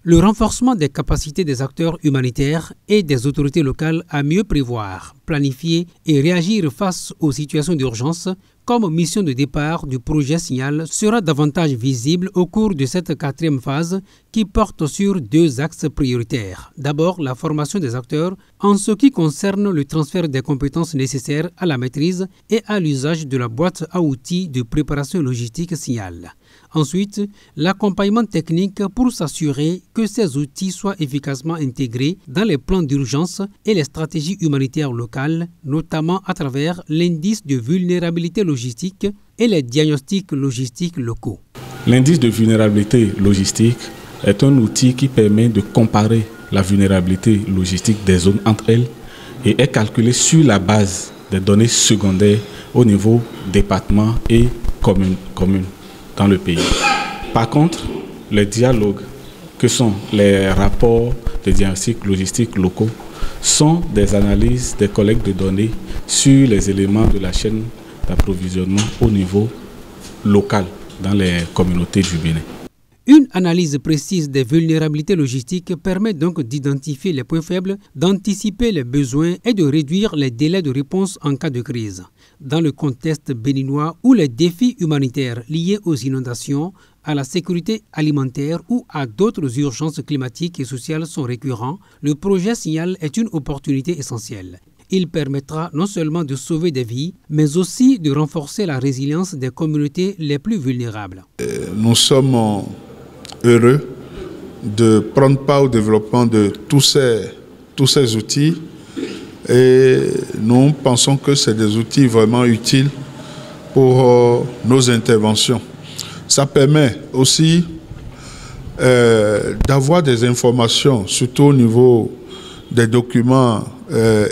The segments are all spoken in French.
Le renforcement des capacités des acteurs humanitaires et des autorités locales à mieux prévoir, planifier et réagir face aux situations d'urgence comme mission de départ du projet Signal sera davantage visible au cours de cette quatrième phase qui porte sur deux axes prioritaires. D'abord, la formation des acteurs en ce qui concerne le transfert des compétences nécessaires à la maîtrise et à l'usage de la boîte à outils de préparation logistique Signal. Ensuite, l'accompagnement technique pour s'assurer que ces outils soient efficacement intégrés dans les plans d'urgence et les stratégies humanitaires locales, notamment à travers l'indice de vulnérabilité logistique et les diagnostics logistiques locaux. L'indice de vulnérabilité logistique est un outil qui permet de comparer la vulnérabilité logistique des zones entre elles et est calculé sur la base des données secondaires au niveau département et commune dans le pays. Par contre, les dialogues que sont les rapports de diagnostics logistiques locaux sont des analyses des collectes de données sur les éléments de la chaîne d'approvisionnement au niveau local dans les communautés du Bénin. Une analyse précise des vulnérabilités logistiques permet donc d'identifier les points faibles, d'anticiper les besoins et de réduire les délais de réponse en cas de crise. Dans le contexte béninois où les défis humanitaires liés aux inondations, à la sécurité alimentaire ou à d'autres urgences climatiques et sociales sont récurrents, le projet Signal est une opportunité essentielle. Il permettra non seulement de sauver des vies, mais aussi de renforcer la résilience des communautés les plus vulnérables. Nous sommes heureux de prendre part au développement de tous ces outils et nous pensons que c'est des outils vraiment utiles pour nos interventions. Ça permet aussi d'avoir des informations, surtout au niveau des documents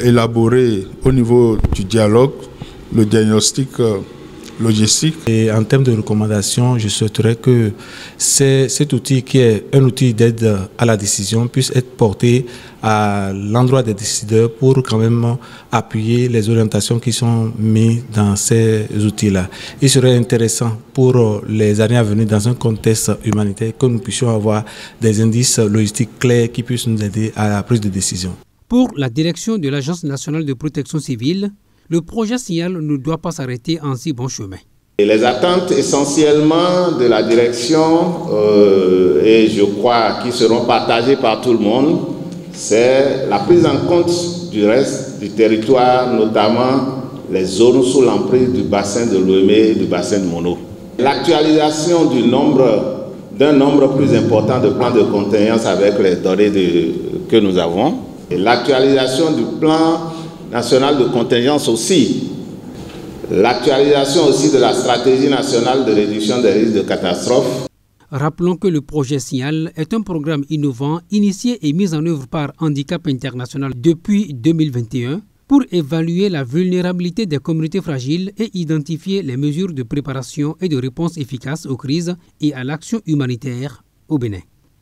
élaborés au niveau du dialogue, le diagnostic logistique. Et en termes de recommandations, je souhaiterais que cet outil qui est un outil d'aide à la décision puisse être porté à l'endroit des décideurs pour quand même appuyer les orientations qui sont mises dans ces outils-là. Il serait intéressant pour les années à venir dans un contexte humanitaire que nous puissions avoir des indices logistiques clairs qui puissent nous aider à la prise de décision. Pour la direction de l'Agence nationale de protection civile, le projet Signal ne doit pas s'arrêter en si bon chemin. Et les attentes essentiellement de la direction, et je crois qu'ils seront partagées par tout le monde, c'est la prise en compte du reste du territoire, notamment les zones sous l'emprise du bassin de Lomé et du bassin de Mono. L'actualisation d'un nombre plus important de plans de contingence avec les données que nous avons. Et l'actualisation du plan national de contingence aussi. L'actualisation aussi de la stratégie nationale de réduction des risques de catastrophe. Rappelons que le projet Signal est un programme innovant initié et mis en œuvre par Handicap International depuis 2021 pour évaluer la vulnérabilité des communautés fragiles et identifier les mesures de préparation et de réponse efficaces aux crises et à l'action humanitaire au Bénin.